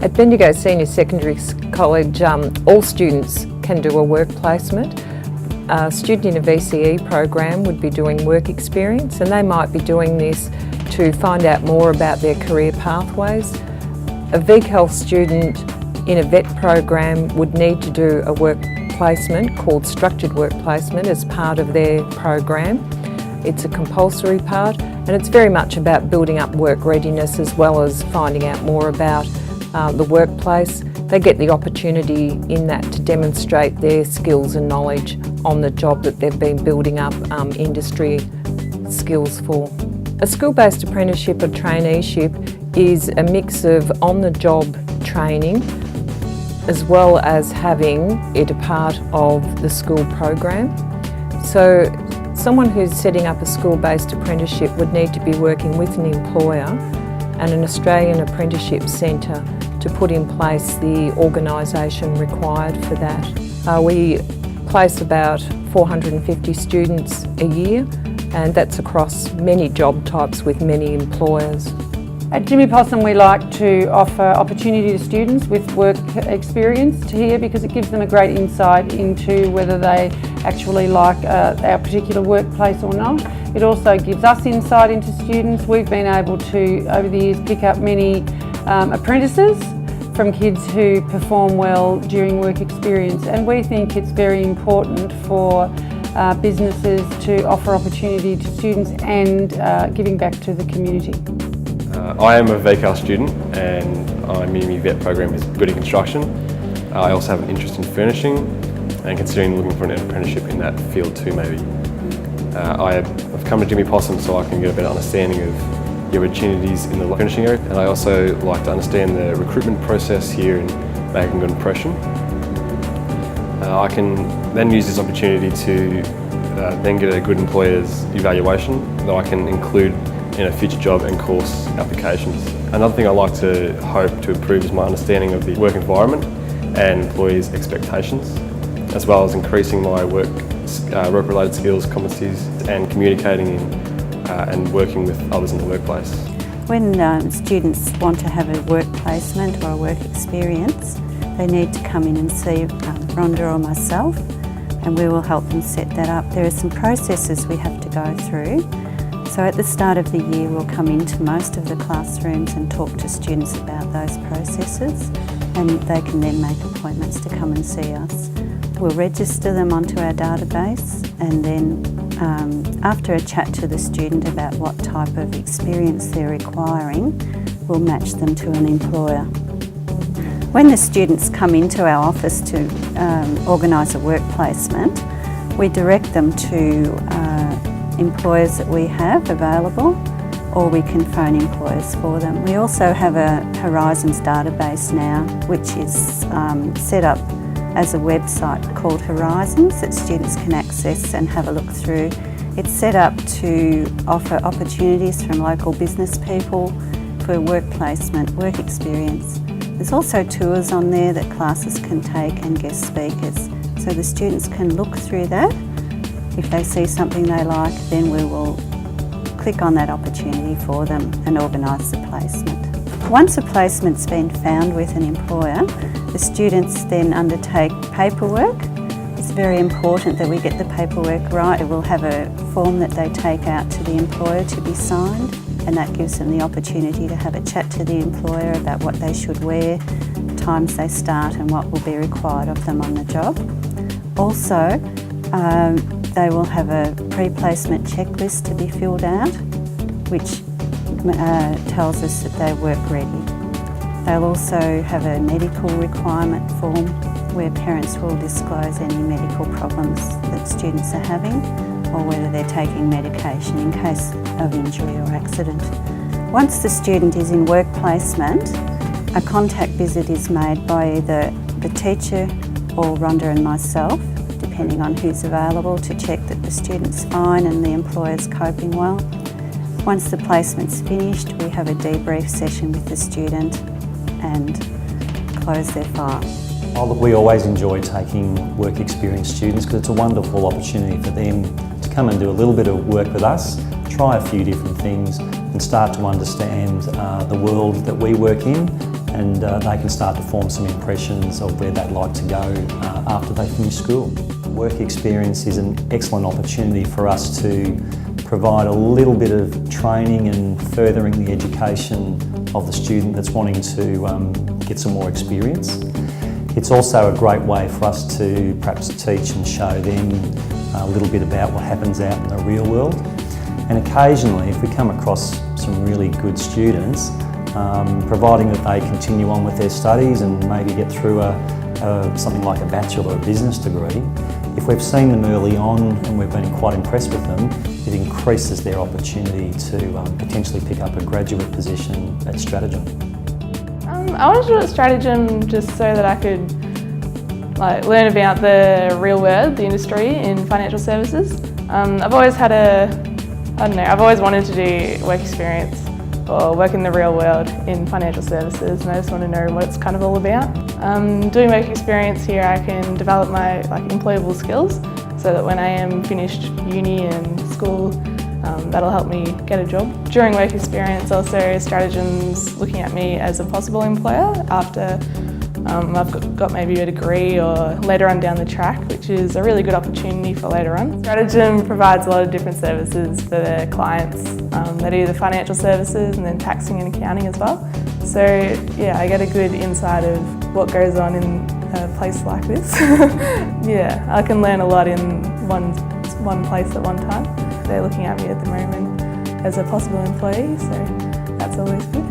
At Bendigo Senior Secondary College, all students can do a work placement. A student in a VCE program would be doing work experience, and they might be doing this to find out more about their career pathways. A VCAL student in a VET program would need to do a work placement called structured work placement as part of their program. It's a compulsory part, and it's very much about building up work readiness as well as finding out more about the workplace. They get the opportunity in that to demonstrate their skills and knowledge on the job that they've been building up industry skills for. A school-based apprenticeship or traineeship is a mix of on-the-job training as well as having it a part of the school program. So someone who's setting up a school-based apprenticeship would need to be working with an employer and an Australian Apprenticeship Centre to put in place the organisation required for that. We place about 450 students a year, and that's across many job types with many employers. At Jimmy Possum we like to offer opportunity to students with work experience to here because it gives them a great insight into whether they actually like our particular workplace or not. It also gives us insight into students. We've been able to, over the years, pick up many apprentices from kids who perform well during work experience, and we think it's very important for businesses to offer opportunity to students and giving back to the community. I am a VCAL student and I'm in my VET program is building construction. I also have an interest in furnishing and considering looking for an apprenticeship in that field too maybe. I've come to Jimmy Possum so I can get a better understanding of the opportunities in the furnishing area, and I also like to understand the recruitment process here and make a good impression. I can then use this opportunity to then get a good employer's evaluation that I can include in a future job and course applications. Another thing I like to hope to improve is my understanding of the work environment and employees' expectations, as well as increasing my work-related skills, competencies and communicating and working with others in the workplace. When students want to have a work placement or a work experience, they need to come in and see Rhonda or myself, and we will help them set that up. There are some processes we have to go through. So at the start of the year we'll come into most of the classrooms and talk to students about those processes, and they can then make appointments to come and see us. We'll register them onto our database, and then after a chat to the student about what type of experience they're requiring, we'll match them to an employer. When the students come into our office to organise a work placement, we direct them to employers that we have available, or we can phone employers for them. We also have a Horizons database now, which is set up as a website called Horizons that students can access and have a look through. It's set up to offer opportunities from local business people for work placement, work experience. There's also tours on there that classes can take and guest speakers, so the students can look through that. If they see something they like, then we will click on that opportunity for them and organise the placement. Once a placement's been found with an employer, the students then undertake paperwork. It's very important that we get the paperwork right. We'll have a form that they take out to the employer to be signed, and that gives them the opportunity to have a chat to the employer about what they should wear, times they start and what will be required of them on the job. Also, they will have a pre-placement checklist to be filled out, which tells us that they're work ready. They'll also have a medical requirement form where parents will disclose any medical problems that students are having, or whether they're taking medication in case of injury or accident. Once the student is in work placement, a contact visit is made by either the teacher or Rhonda and myself, depending on who's available, to check that the student's fine and the employer's coping well. Once the placement's finished, we have a debrief session with the student and close their file. We always enjoy taking work experience students because it's a wonderful opportunity for them to come and do a little bit of work with us, try a few different things and start to understand the world that we work in and they can start to form some impressions of where they'd like to go after they finish school. Work experience is an excellent opportunity for us to provide a little bit of training and furthering the education of the student that's wanting to get some more experience. It's also a great way for us to perhaps teach and show them a little bit about what happens out in the real world. And occasionally, if we come across some really good students, providing that they continue on with their studies and maybe get through something like a bachelor or business degree, if we've seen them early on and we've been quite impressed with them, it increases their opportunity to potentially pick up a graduate position at Strategem. I wanted to do it at Strategem just so that I could learn about the real world, the industry in financial services. I've always had I've always wanted to do work experience or work in the real world in financial services, and I just want to know what it's kind of all about. Doing work experience here, I can develop my employable skills so that when I am finished uni and school, that'll help me get a job. During work experience also, Strategem's looking at me as a possible employer after I've got maybe a degree or later on down the track, which is a really good opportunity for later on. Strategem provides a lot of different services for their clients. They do the financial services and then taxing and accounting as well. So yeah, I get a good insight of what goes on in a place like this. Yeah, I can learn a lot in one place at one time. They're looking at me at the moment as a possible employee, so that's always good.